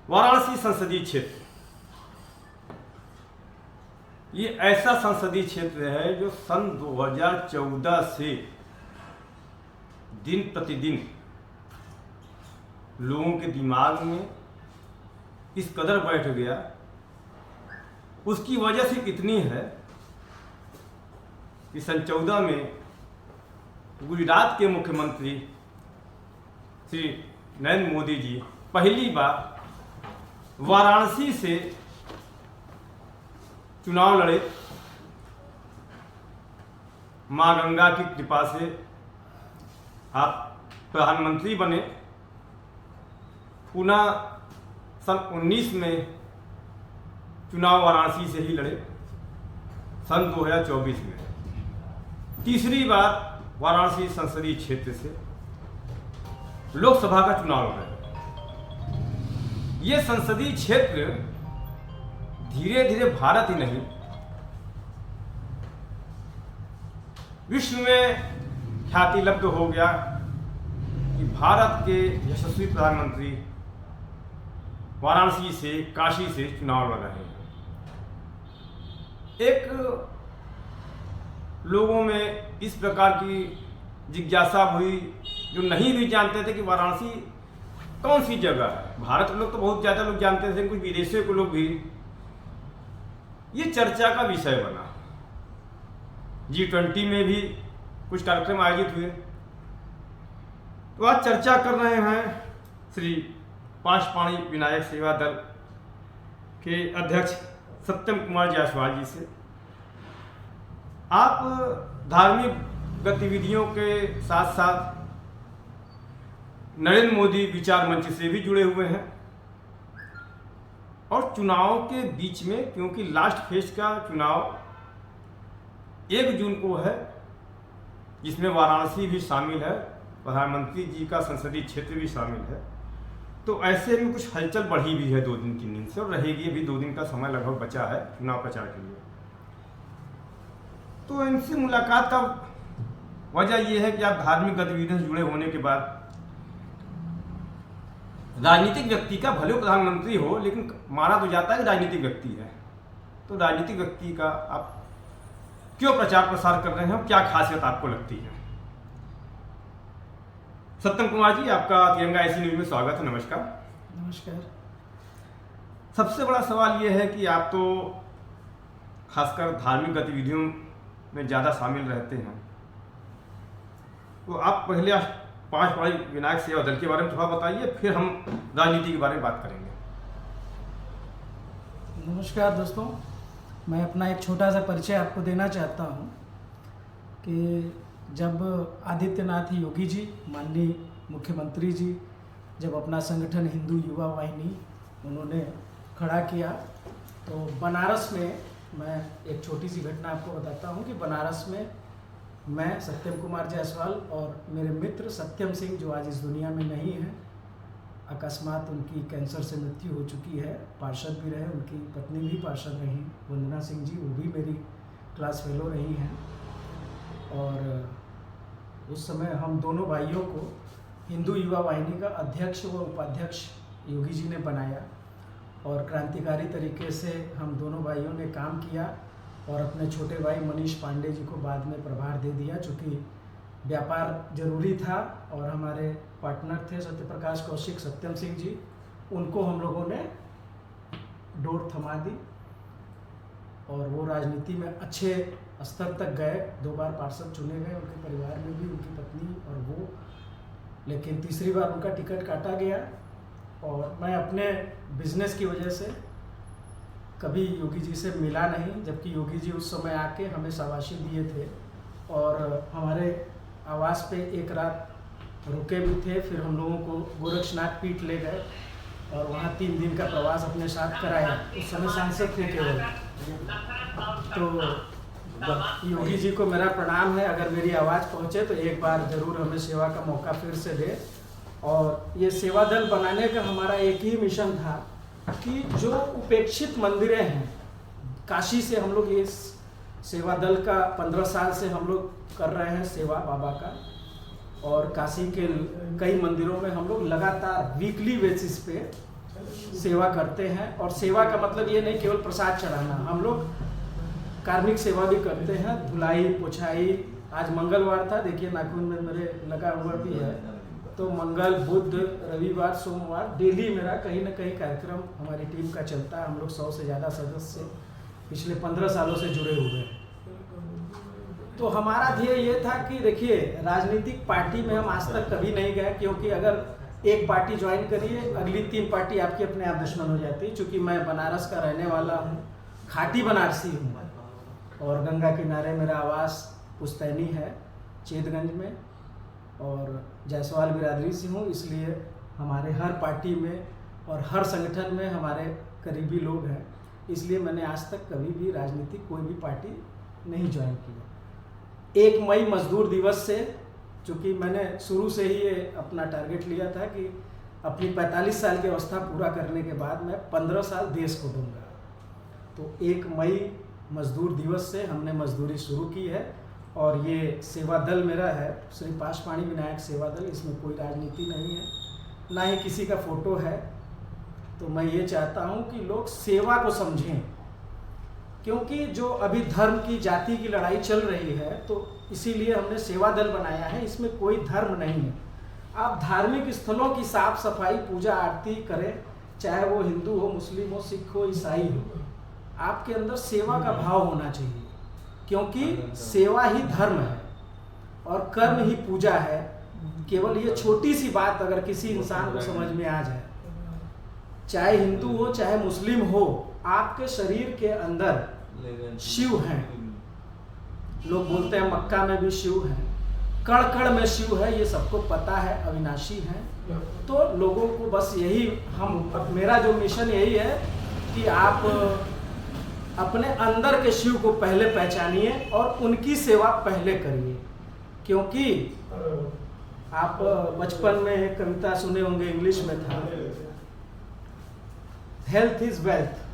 वाराणसी संसदीय क्षेत्र ये ऐसा संसदीय क्षेत्र है जो सन 2014 से दिन प्रतिदिन लोगों के दिमाग में इस कदर बैठ गया। उसकी वजह से इतनी है कि सन 2014 में गुजरात के मुख्यमंत्री श्री नरेंद्र मोदी जी पहली बार वाराणसी से चुनाव लड़े। मां गंगा की कृपा से आप प्रधानमंत्री बने। पुनः सन 19 में चुनाव वाराणसी से ही लड़े। सन 2024 में तीसरी बार वाराणसी संसदीय क्षेत्र से लोकसभा का चुनाव लड़ रहे। ये संसदीय क्षेत्र धीरे धीरे भारत ही नहीं विश्व में ख्याति लब्ध हो गया कि भारत के यशस्वी प्रधानमंत्री वाराणसी से, काशी से चुनाव लड़ रहे हैं। एक लोगों में इस प्रकार की जिज्ञासा हुई जो नहीं भी जानते थे कि वाराणसी कौन सी जगह है। भारत के लोग तो बहुत ज़्यादा लोग जानते थे, कुछ विदेशियों के लोग भी। ये चर्चा का विषय बना। G20 में भी कुछ कार्यक्रम आयोजित हुए। तो आज चर्चा कर रहे हैं श्री पांचपाणी विनायक सेवा दल के अध्यक्ष सत्यम कुमार जायसवाल जी से। आप धार्मिक गतिविधियों के साथ साथ नरेंद्र मोदी विचार मंच से भी जुड़े हुए हैं और चुनाव के बीच में, क्योंकि लास्ट फेज का चुनाव 1 जून को है जिसमें वाराणसी भी शामिल है, प्रधानमंत्री जी का संसदीय क्षेत्र भी शामिल है, तो ऐसे में कुछ हलचल बढ़ी भी है 2 दिन 3 दिन से और रहेगी। अभी 2 दिन का समय लगभग बचा है चुनाव प्रचार के लिए। तो इनसे मुलाकात का वजह यह है कि आप धार्मिक गतिविधियों से जुड़े होने के बाद राजनीतिक व्यक्ति का, भले प्रधानमंत्री हो लेकिन माना तो जाता है कि राजनीतिक व्यक्ति है, तो राजनीतिक व्यक्ति का आप क्यों प्रचार प्रसार कर रहे हैं, क्या खासियत आपको लगती है? सत्यम कुमार जी, आपका तिरंगा ऐसी न्यूज में स्वागत है। नमस्कार। नमस्कार। सबसे बड़ा सवाल यह है कि आप तो खासकर धार्मिक गतिविधियों में ज़्यादा शामिल रहते हैं, तो आप पहले पांचपाणी विनायक सेवा दल के बारे में थोड़ा बताइए, फिर हम राजनीति के बारे में बात करेंगे। नमस्कार दोस्तों, मैं अपना एक छोटा सा परिचय आपको देना चाहता हूं कि जब आदित्यनाथ योगी जी, माननीय मुख्यमंत्री जी, जब अपना संगठन हिंदू युवा वाहिनी उन्होंने खड़ा किया, तो बनारस में, मैं एक छोटी सी घटना आपको बताता हूं कि बनारस में मैं सत्यम कुमार जायसवाल और मेरे मित्र सत्यम सिंह, जो आज इस दुनिया में नहीं हैं, अकस्मात उनकी कैंसर से मृत्यु हो चुकी है, पार्षद भी रहे, उनकी पत्नी भी पार्षद रही वंदना सिंह जी, वो भी मेरी क्लास फेलो रही हैं। और उस समय हम दोनों भाइयों को हिंदू युवा वाहिनी का अध्यक्ष व उपाध्यक्ष योगी जी ने बनाया और क्रांतिकारी तरीके से हम दोनों भाइयों ने काम किया और अपने छोटे भाई मनीष पांडे जी को बाद में प्रभार दे दिया, चूँकि व्यापार जरूरी था। और हमारे पार्टनर थे सत्यप्रकाश कौशिक, सत्यम सिंह जी, उनको हम लोगों ने डोर थमा दी और वो राजनीति में अच्छे स्तर तक गए। 2 बार पार्षद चुने गए, उनके परिवार में भी, उनकी पत्नी और वो, लेकिन तीसरी बार उनका टिकट काटा गया। और मैं अपने बिजनेस की वजह से कभी योगी जी से मिला नहीं, जबकि योगी जी उस समय आके हमें शाबाशी दिए थे और हमारे आवास पे एक रात रुके भी थे। फिर हम लोगों को गोरक्षनाथ पीठ ले गए और वहाँ 3 दिन का प्रवास अपने साथ कराया। उस समय सांसद थे केवल। तो योगी जी को मेरा प्रणाम है, अगर मेरी आवाज़ पहुँचे तो एक बार ज़रूर हमें सेवा का मौका फिर से दे। और ये सेवा दल बनाने का हमारा एक ही मिशन था कि जो उपेक्षित मंदिरें हैं, काशी से हम लोग ये सेवा दल का 15 साल से हम लोग कर रहे हैं सेवा बाबा का, और काशी के कई मंदिरों में हम लोग लगातार वीकली बेसिस पे सेवा करते हैं। और सेवा का मतलब ये नहीं केवल प्रसाद चढ़ाना, हम लोग कार्मिक सेवा भी करते हैं, धुलाई पोछाई। आज मंगलवार था, देखिए नाखून में मेरे लगा हुआ भी है। तो मंगल बुध रविवार सोमवार डेली मेरा कहीं ना कहीं कार्यक्रम हमारी टीम का चलता है। हम लोग 100 से ज़्यादा सदस्य पिछले 15 सालों से जुड़े हुए हैं। तो हमारा ध्येय ये था कि देखिए, राजनीतिक पार्टी में हम आज तक कभी नहीं गए, क्योंकि अगर एक पार्टी ज्वाइन करिए, अगली 3 पार्टी आपकी अपने आप दुश्मन हो जाती है। चूँकि मैं बनारस का रहने वाला हूँ, खाटी बनारसी हूँ, और गंगा किनारे मेरा आवास पुस्तैनी है चेतगंज में, और जायसवाल बिरादरी से हूँ। इसलिए हमारे हर पार्टी में और हर संगठन में हमारे करीबी लोग हैं। इसलिए मैंने आज तक कभी भी राजनीतिक कोई भी पार्टी नहीं ज्वाइन की। 1 मई मजदूर दिवस से, चूँकि मैंने शुरू से ही ये अपना टारगेट लिया था कि अपनी 45 साल की अवस्था पूरा करने के बाद मैं 15 साल देश को दूंगा। तो 1 मई मजदूर दिवस से हमने मजदूरी शुरू की है। और ये सेवा दल मेरा है, श्री पाशपाणी विनायक सेवा दल। इसमें कोई राजनीति नहीं है, ना ही किसी का फोटो है। तो मैं ये चाहता हूँ कि लोग सेवा को समझें, क्योंकि जो अभी धर्म की जाति की लड़ाई चल रही है, तो इसीलिए हमने सेवा दल बनाया है। इसमें कोई धर्म नहीं है। आप धार्मिक स्थलों की साफ सफाई, पूजा आरती करें, चाहे वो हिंदू हो, मुस्लिम हो, सिख हो, ईसाई हो। आपके अंदर सेवा का भाव होना चाहिए, क्योंकि सेवा ही धर्म है और कर्म ही पूजा है। केवल ये छोटी सी बात अगर किसी इंसान को समझ में आ जाए, चाहे हिंदू हो चाहे मुस्लिम हो, आपके शरीर के अंदर शिव हैं। लोग बोलते हैं मक्का में भी शिव हैं, कण कण में शिव है, ये सबको पता है, अविनाशी हैं। तो लोगों को बस यही, मेरा जो मिशन यही है कि आप अपने अंदर के शिव को पहले पहचानिए और उनकी सेवा पहले करिए। क्योंकि आप बचपन में एक कविता सुने होंगे, इंग्लिश में था, हेल्थ इज वेल्थ,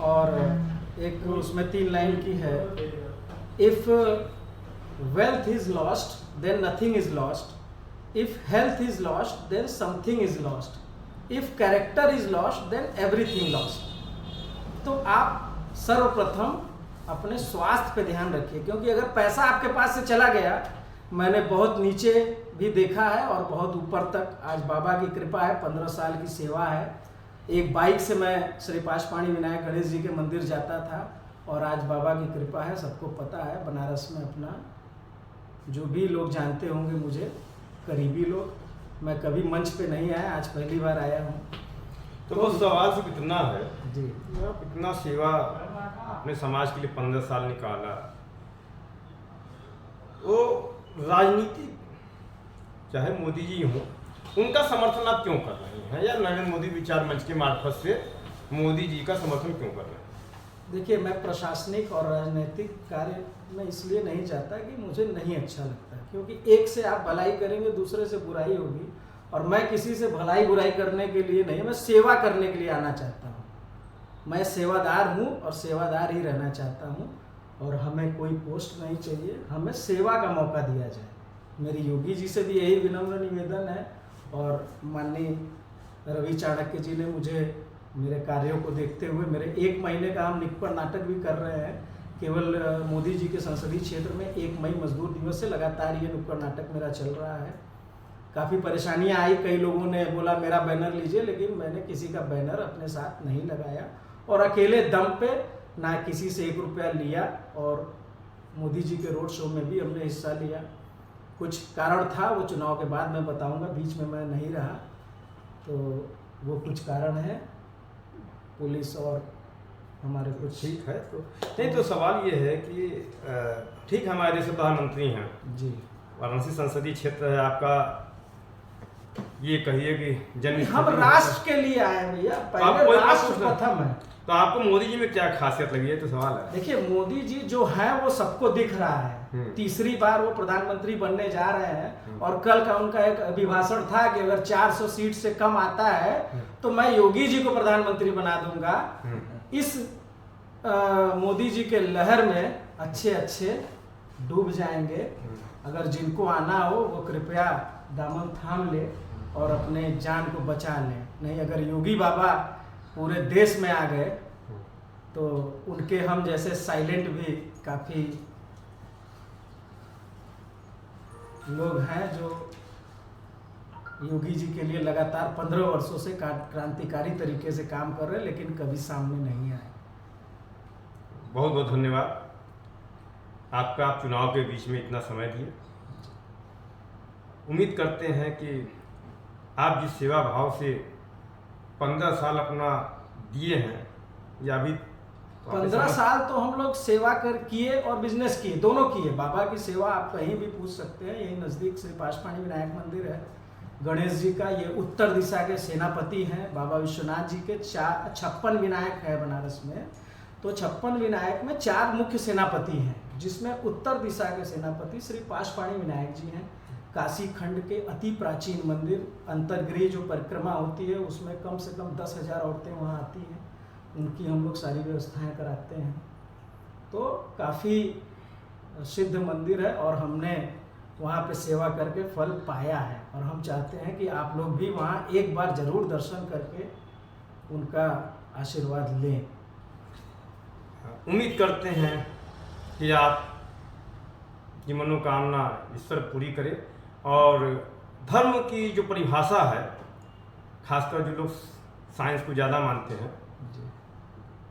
और एक उसमें 3 लाइन की है, if wealth is lost then nothing is lost, if health is lost then something is lost, if character is lost then everything lost. तो आप सर्वप्रथम अपने स्वास्थ्य पे ध्यान रखिए, क्योंकि अगर पैसा आपके पास से चला गया, मैंने बहुत नीचे भी देखा है और बहुत ऊपर तक, आज बाबा की कृपा है, 15 साल की सेवा है। एक बाइक से मैं श्री पाशपाणी विनायक गणेश जी के मंदिर जाता था, और आज बाबा की कृपा है, सबको पता है, बनारस में अपना जो भी लोग जानते होंगे मुझे, करीबी लोग, मैं कभी मंच पे नहीं आया, आज पहली बार आया हूँ। तो वो सवाल सिर्फ इतना है जी, आप इतना सेवा अपने समाज के लिए 15 साल निकाला, वो राजनीति चाहे मोदी जी हों, उनका समर्थन आप क्यों कर रहे हैं, या नरेंद्र मोदी विचार मंच के मार्फत से मोदी जी का समर्थन क्यों कर रहे हैं? देखिए, मैं प्रशासनिक और राजनीतिक कार्य में इसलिए नहीं चाहता कि मुझे नहीं अच्छा लगता, क्योंकि एक से आप भलाई करेंगे, दूसरे से बुराई होगी, और मैं किसी से भलाई बुराई करने के लिए नहीं, मैं सेवा करने के लिए आना चाहता हूँ। मैं सेवादार हूँ और सेवादार ही रहना चाहता हूँ, और हमें कोई पोस्ट नहीं चाहिए, हमें सेवा का मौका दिया जाए। मेरी योगी जी से भी यही विनम्र निवेदन है, और माननीय रवि चाणक्य जी ने मुझे मेरे कार्यों को देखते हुए, मेरे 1 महीने का हम नुक्कड़ नाटक भी कर रहे हैं, केवल मोदी जी के संसदीय क्षेत्र में 1 मई मजदूर दिवस से लगातार ये नुक्कड़ नाटक मेरा चल रहा है। काफ़ी परेशानियां आई, कई लोगों ने बोला मेरा बैनर लीजिए, लेकिन मैंने किसी का बैनर अपने साथ नहीं लगाया, और अकेले दम पे ना किसी से 1 रुपया लिया, और मोदी जी के रोड शो में भी हमने हिस्सा लिया। कुछ कारण था, वो चुनाव के बाद मैं बताऊंगा, बीच में मैं नहीं रहा, तो वो कुछ कारण है, पुलिस और हमारे कुछ। ठीक है, तो नहीं, तो सवाल ये है कि ठीक, हमारे देश के प्रधानमंत्री हैं जी, वाराणसी संसदीय क्षेत्र है आपका, ये कहिए कि जन हम राष्ट्र के लिए आए हैं भैया, पहले राष्ट्र प्रथम है। तो आपको मोदी जी में क्या खासियत लगी है, तो सवाल है। देखिए, मोदी जी जो है वो सबको दिख रहा है, 3री बार वो प्रधानमंत्री बनने जा रहे हैं, और कल का उनका एक अभिभाषण था कि अगर 400 सीट से कम आता है तो मैं योगी जी को प्रधानमंत्री बना दूंगा। इस मोदी जी के लहर में अच्छे अच्छे डूब जाएंगे। अगर जिनको आना हो वो कृपया दामन थाम ले, और अपने जान को बचा लें। नहीं, अगर योगी बाबा पूरे देश में आ गए तो उनके हम जैसे साइलेंट भी काफ़ी लोग हैं जो योगी जी के लिए लगातार 15 वर्षों से क्रांतिकारी तरीके से काम कर रहे हैं, लेकिन कभी सामने नहीं आए। बहुत बहुत धन्यवाद आपका, आप चुनाव के बीच में इतना समय दिए। उम्मीद करते हैं कि आप जिस सेवा भाव से 15 साल अपना दिए हैं, या अभी 15 साल तो हम लोग सेवा कर किए और बिजनेस किए, दोनों किए। बाबा की सेवा आप कहीं भी पूछ सकते हैं, यही नज़दीक श्री पाशपाणी विनायक मंदिर है गणेश जी का, ये उत्तर दिशा के सेनापति हैं। बाबा विश्वनाथ जी के 56 विनायक है बनारस में, तो 56 विनायक में 4 मुख्य सेनापति हैं, जिसमें उत्तर दिशा के सेनापति श्री पाशपाणी विनायक जी हैं। काशी खंड के अति प्राचीन मंदिर, अंतर्गृह जो परिक्रमा होती है उसमें कम से कम 10,000 औरतें वहाँ आती हैं, उनकी हम लोग सारी व्यवस्थाएं कराते हैं। तो काफ़ी सिद्ध मंदिर है और हमने वहाँ पे सेवा करके फल पाया है, और हम चाहते हैं कि आप लोग भी वहाँ एक बार ज़रूर दर्शन करके उनका आशीर्वाद लें। उम्मीद करते हैं कि आप की मनोकामना ईश्वर पूरी करे, और धर्म की जो परिभाषा है, खासकर जो लोग साइंस को ज़्यादा मानते हैं जी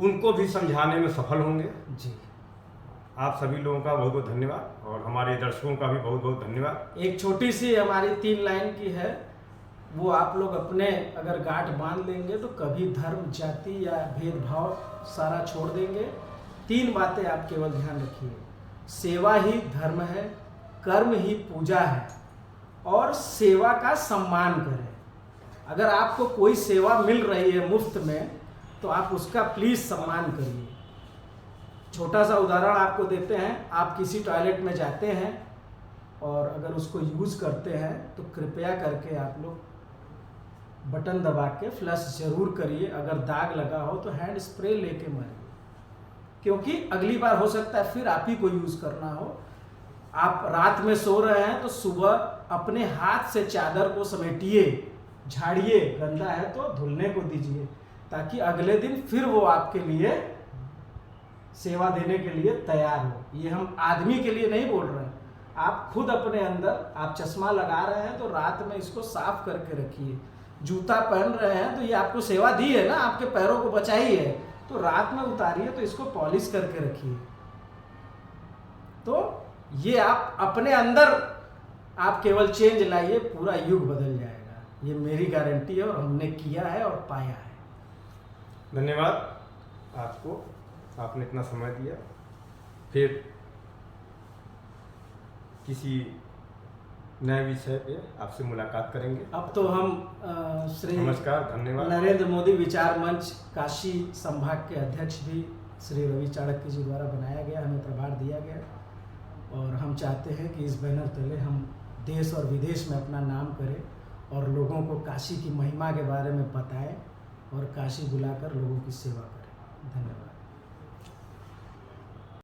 उनको भी समझाने में सफल होंगे। जी, आप सभी लोगों का बहुत बहुत धन्यवाद, और हमारे दर्शकों का भी बहुत बहुत धन्यवाद। एक छोटी सी हमारी 3 लाइन की है, वो आप लोग अपने अगर गांठ बांध लेंगे तो कभी धर्म, जाति या भेदभाव सारा छोड़ देंगे। 3 बातें आप केवल ध्यान रखिए, सेवा ही धर्म है, कर्म ही पूजा है, और सेवा का सम्मान करें। अगर आपको कोई सेवा मिल रही है मुफ्त में तो आप उसका प्लीज़ सम्मान करिए। छोटा सा उदाहरण आपको देते हैं, आप किसी टॉयलेट में जाते हैं और अगर उसको यूज़ करते हैं तो कृपया करके आप लोग बटन दबा के फ्लश ज़रूर करिए। अगर दाग लगा हो तो हैंड स्प्रे लेके मारिए, क्योंकि अगली बार हो सकता है फिर आप ही को यूज़ करना हो। आप रात में सो रहे हैं तो सुबह अपने हाथ से चादर को समेटिए, झाड़िए, गंदा है तो धुलने को दीजिए, ताकि अगले दिन फिर वो आपके लिए सेवा देने के लिए तैयार हो। ये हम आदमी के लिए नहीं बोल रहे हैं, आप खुद अपने अंदर, आप चश्मा लगा रहे हैं तो रात में इसको साफ करके रखिए। जूता पहन रहे हैं तो ये आपको सेवा दी है ना, आपके पैरों को बचाई है, तो रात में उतारिए तो इसको पॉलिश करके रखिए। तो ये आप अपने अंदर आप केवल चेंज लाइए, पूरा युग बदल जाएगा। ये मेरी गारंटी है और हमने किया है और पाया है। धन्यवाद आपको, आपने इतना समय दिया। फिर किसी नए विषय पे आपसे मुलाकात करेंगे। अब तो हम श्री नमस्कार, धन्यवाद। नरेंद्र मोदी विचार मंच काशी संभाग के अध्यक्ष भी श्री रवि चाणक्य जी द्वारा बनाया गया, हमें प्रभार दिया गया, और हम चाहते हैं कि इस बैनर तले हम देश और विदेश में अपना नाम करें और लोगों को काशी की महिमा के बारे में बताएं और काशी बुलाकर लोगों की सेवा करें। धन्यवाद।